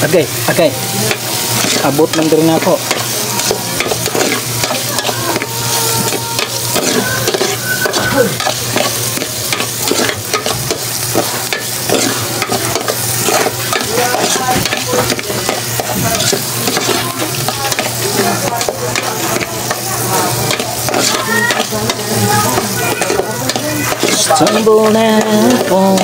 Okay, okay. Abot lang din ako. Stumble na ako.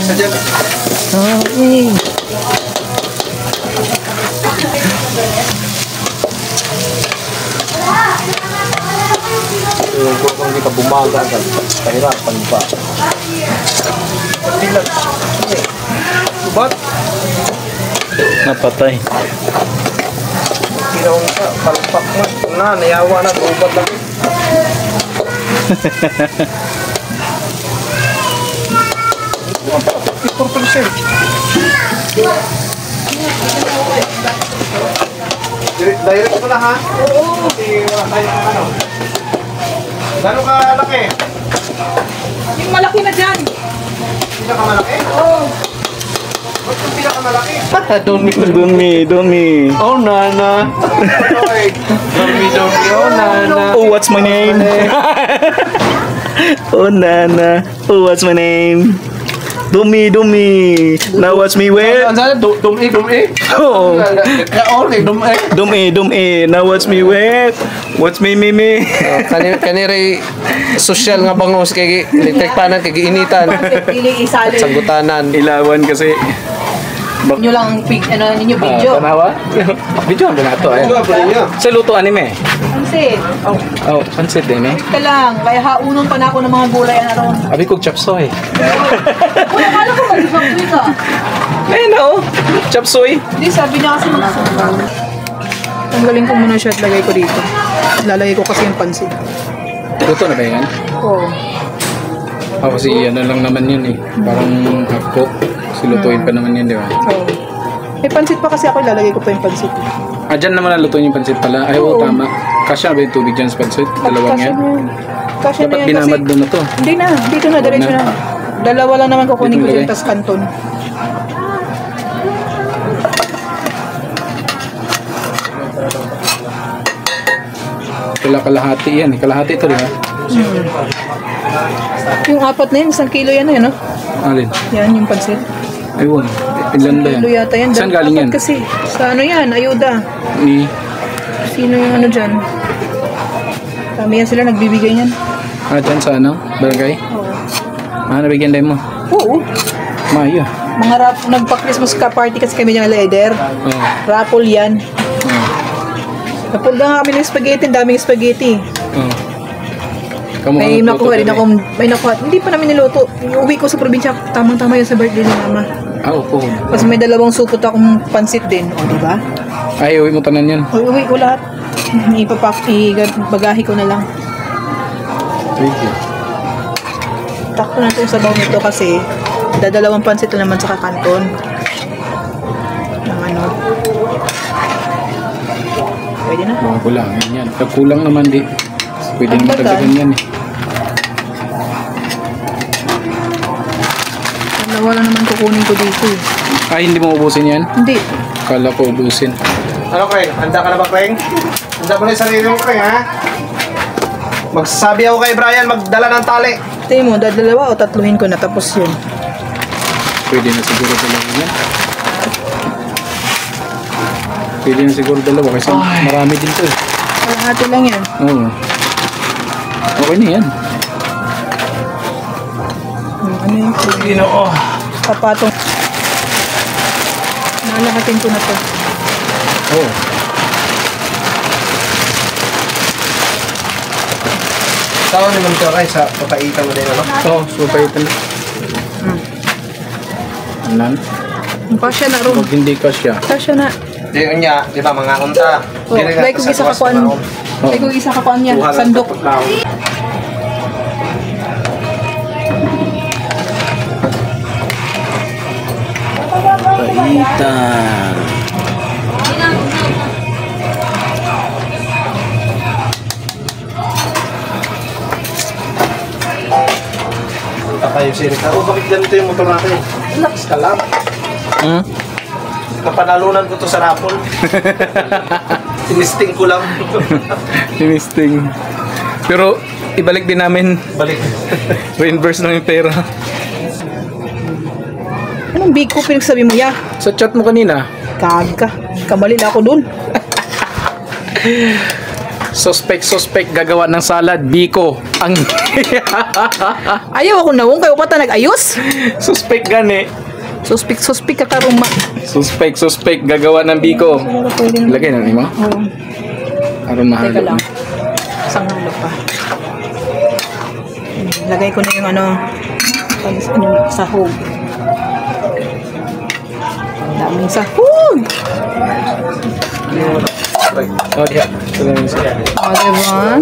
Yung kung hindi ka bumaga agad, kahirapan pa. Ba't? Napatay. Kinaw ka, palpak mo. Na, nayawa na, ubat lang. Direct mo na ha? Oo. Kasi wala tayong ano. Gano'n ka laki? Yung malaki na dyan. Pinakamalaki? Oo. Ba't yung pinakamalaki? Don't me. Oh, Nana. Don't me, oh, Nana. Oh, what's my name? Oh, Nana. Oh, what's my name? Don't me. Now watch me where? Ano sana? Dum-e. Oh. Dum-e. Now watch me where? Watch me. Kaniri social nga bangos kay electric panan kay initan. Piling isalin. Sagutanan. Ilawan kasi. Nyo lang ninyo video. Tanawa? Video ang binato eh. Sa luto anime. Pansit. Oh, pansit din eh. Ito lang. Kaya haunon pa na ako ng mga gulay na ron. Abi kog chop suey. Wala ka lang kung mag-factory ka. Ayun na oh. Chop suey. Hindi, sabi niya kasi tanggalin ko muna siya at lagay ko dito. Lalagay ko kasi yung pansit. Luto na ba yan? Oo. Kasi ano lang naman yun eh. Parang half-cook. Silutuin pa naman yun, di ba? Oo. May pansit pa kasi ako, ilalagay ko pa yung pansit. Ah, dyan naman nalutuin yung pansit pala. Ay, oo, tama. Kasya ba yung tubig dyan sa pansit? Dalawang yan? Kasya na Dapat yan binamad kasi. doon na to. Hindi na, dito na, diretso na. Dalawa lang naman kukunin ko dyan, tas kanton. Kalahati yan eh. Kalahati ito, di ba? Yung apat na yun, 1 kilo yan eh, no? Alin? Yan, yung pansit. Ayun. Ilan ba yan? Kilo yata yan. Saan galing yan? Apat kasi. Sa ano yan, ayuda. Ni... Sino yung ano dyan? Kami yan sila, nagbibigay yan. Ah, dyan sa ano? Barangay? Oo. Ah, nabigyan tayo mo? Oo. Mayo. Mga nagpa-Christmas ka party kasi kami yung leader. Oo. Raffle yan. Oo. Napunta nga kami ng spaghetti, daming spaghetti. Oo. Kamu May nakuha rin ako, may nakuha. Hindi pa namin niluto. Uwi ko sa probinsya, tamang-tama yun sa birthday ni mama. Ah, opo. Kasi may dalawang supot akong pansit din. O, di ba? Ay, uwi mo tanan yan. Uwi ko lahat. Bagahe ko na lang. Thank you. Takto na ito yung sabaw nito kasi dadalawang pansit na naman sa kakanton. Ng ano. Pwede na. Mga kulangin yan. Pag kulang naman di, pwede Ang naman baga. dagdagan yan eh. Dalawa lang naman kukunin ko dito eh. Ay, hindi mo ubusin yan? Hindi. Kala ko ubusin. Ano, Kreng? Handa ka na ba, Kreng? Handa mo na yung sarili mo, Kreng, ha? Magsasabi ako kay Brian, magdala ng tali. Tingin mo, dalawa o tatluhin ko na tapos yun. Pwede na siguro dalawa yan. Pwede na siguro dalawa kasi marami din to eh. Kalahati lang yan. Oo. Okay na yan. Ano yun? Ginoo. Kapatong. Nalahatin ko na to. Oo. Tawa naman ito, Ray, sa papaitan mo din, ano? Oo, supay ito na. Anan? Kasya na ron. Pag hindi ka siya. Kasya na. Di niya, di ba, mga unta. Oh, like kung isa kakuan. Like kung isa kakuan niya. Sandok. Paitan. tayo sirika. Oh, bakit ganito yung motor natin? Relax ka lang. Hmm? Napanalunan ko to sa rapol. Tinisting ko lang. Tinisting. Pero ibalik din namin. Balik. Reimburse lang yung pera. Anong big ko pinagsabi mo ya? Sa chat mo kanina, Kaga. Kamali na ako dun. suspect gagawa ng salad. Biko. Ang Ayaw ako nawong kayo pa ta nag-ayos. suspect gani. Suspik ka karuma. Suspect gagawa ng biko. Siguro pwedeng... Lagay na mo. Oo. Aron Teka mahalo. lang. Isang halo pa. Lagay ko na yung ano, sahog. Daming sahog! Oh, yeah. Salamin siya. O, diba?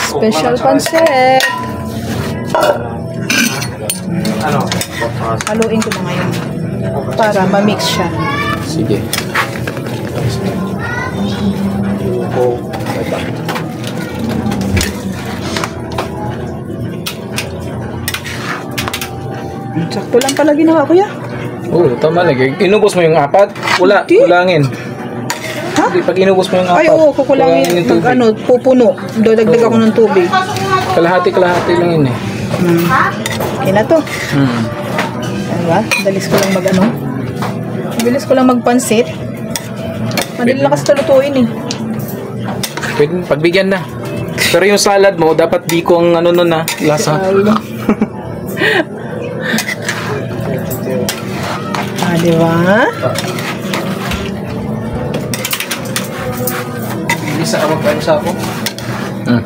Special pancit. Ano? Haluin ko na ngayon. Para ma-mix siya. Sige. Sakto lang pala ginawa ko ya. Oo, tama lagi. Inubos mo yung apat? Wala, Hindi. kulangin. Ha? Hindi, pag inubos mo yung apat. Ay, oo, kukulangin. yung tubig. Mag, ano, pupuno. Dagdag ako ng tubig. Kalahati lang yun eh. Okay na to. Hmm. Diba? Dalis ko lang mag-ano. Bilis ko lang magpansit. Madali lang kasi talutuin eh. Pwede, pagbigyan na. Pero yung salad mo, dapat biko ang ano nun na, lasa. Ay. Diba? Isa ka magkain sa ako. Hmm.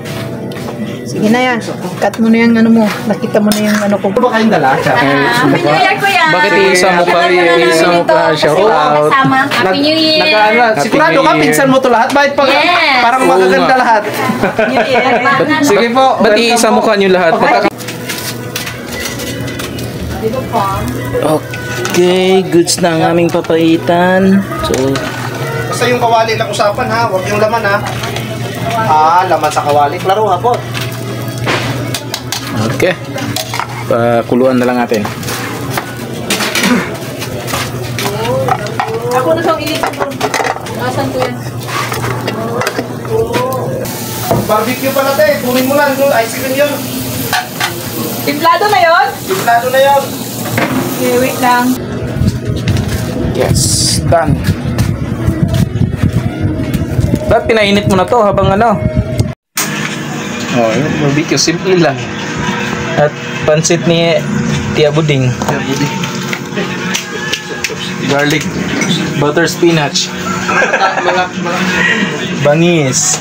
Sige na yan. Cut mo na yung ano mo. Nakita mo na yung ano ko. Ano ba kayong dala? Happy New Year, Kuya! Bakit iisa mo pa? Iisa mo pa? Shout out. Kasama. Happy New Year! Nag-ano, sigurado ka, New Year. pinsan mo to lahat? Bakit pa? Yes. Parang Oo magaganda nga. lahat. New Year. Sige po. Ba't welcome iisa po. mo ka nyo lahat? Okay. Okay, goods na ang aming papaitan. So, Basta yung kawali lang usapan ha, huwag yung laman ha. Ah, laman sa kawali. Klaro ha po. okay. Pakuluan na lang natin. Ako na siyang ilisip ko. Asan ko yan? Barbecue pala te, kunin mo lang. Ice cream yun. Timplado na yon? Timplado na yun. Okay, wait lang. Yes, done. Ba't pinainit mo na to habang ano? Oh, yung barbecue, simple lang. At pansit ni Tia Buding. Garlic, butter spinach. Bangis.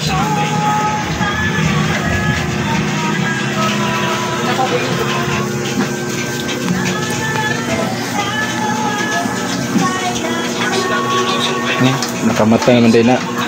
Nakamatay naman din na.